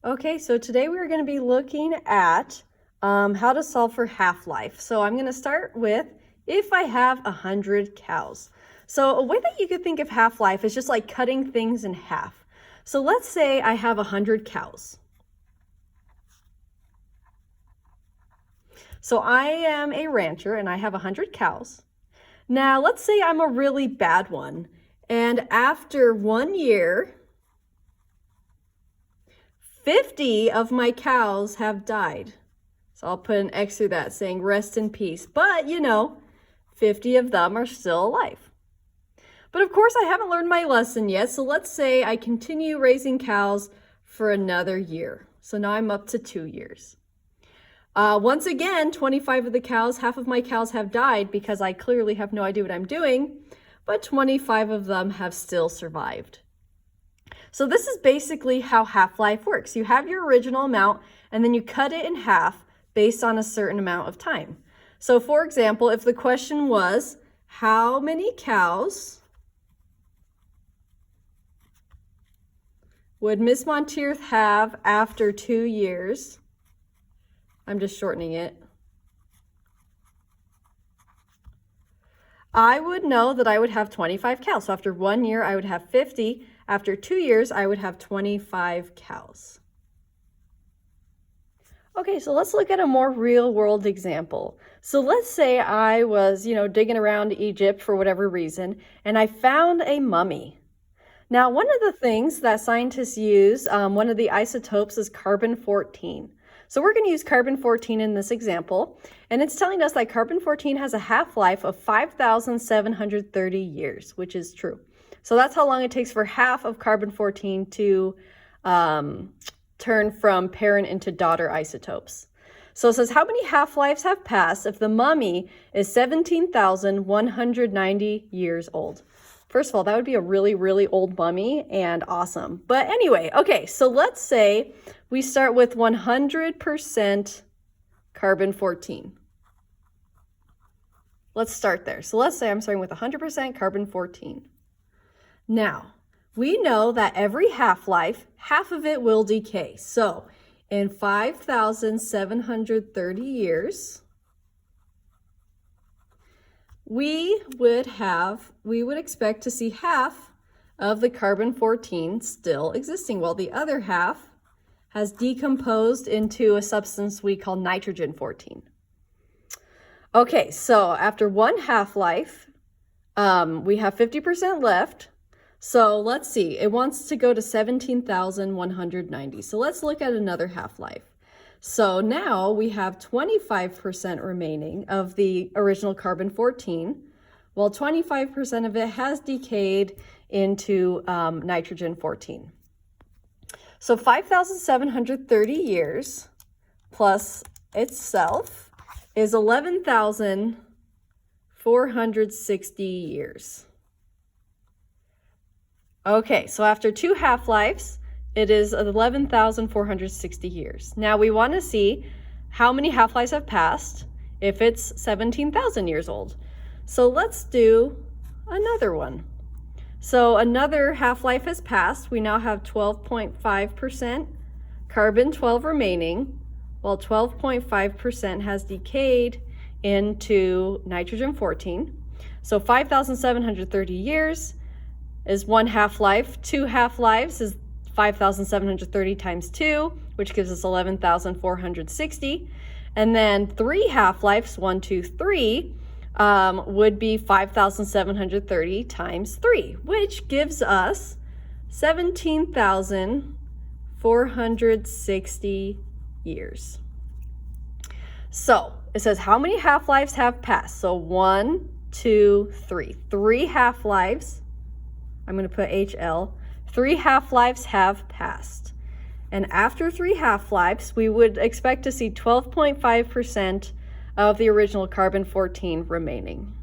Okay, so today we're going to be looking at how to solve for half-life. So I'm going to start with if I have 100 cows. So a way that you could think of half-life is just like cutting things in half. So let's say I have 100 cows. So I am a rancher and I have 100 cows. Now let's say I'm a really bad one, and after 1 year, 50 of my cows have died. So I'll put an X through that saying rest in peace. But 50 of them are still alive. But of course I haven't learned my lesson yet. So let's say I continue raising cows for another year. So now I'm up to 2 years. Once again, 25 of the cows, half of my cows have died because I clearly have no idea what I'm doing, but 25 of them have still survived. So this is basically how half-life works. You have your original amount and then you cut it in half based on a certain amount of time. So for example, if the question was, how many cows would Miss Monteith have after 2 years? I'm just shortening it. I would know that I would have 25 cows. So after 1 year, I would have 50. After 2 years, I would have 25 cows. Okay, so let's look at a more real-world example. So let's say I was, digging around Egypt for whatever reason, and I found a mummy. Now, one of the things that scientists use, one of the isotopes is carbon-14. So we're going to use carbon-14 in this example, and it's telling us that carbon-14 has a half-life of 5,730 years, which is true. So that's how long it takes for half of carbon-14 to turn from parent into daughter isotopes. So it says, how many half-lives have passed if the mummy is 17,190 years old? First of all, that would be a really, really old mummy and awesome. But anyway, okay, so let's say we start with 100% carbon-14. Let's start there. So let's say I'm starting with 100% carbon-14. Now, we know that every half-life, half of it will decay. So in 5,730 years, we would expect to see half of the carbon-14 still existing, while the other half has decomposed into a substance we call nitrogen-14. Okay, so after one half-life, we have 50% left. So let's see, it wants to go to 17,190. So let's look at another half-life. So now we have 25% remaining of the original carbon-14, while 25% of it has decayed into nitrogen-14. So 5,730 years plus itself is 11,460 years. Okay, so after 2 half-lives, it is 11,460 years. Now we want to see how many half-lives have passed if it's 17,000 years old. So let's do another one. So another half-life has passed. We now have 12.5% carbon-12 remaining, while 12.5% has decayed into nitrogen-14. So 5,730 years is 1 half-life. 2 half-lives is 5,730 times 2, which gives us 11,460. And then 3 half-lives, 1, 2, 3, would be 5,730 times 3, which gives us 17,460 years. So it says how many half-lives have passed? So 1, 2, 3. 3 half-lives. I'm going to put HL. 3 half-lives have passed. And after 3 half-lives, we would expect to see 12.5% of the original carbon-14 remaining.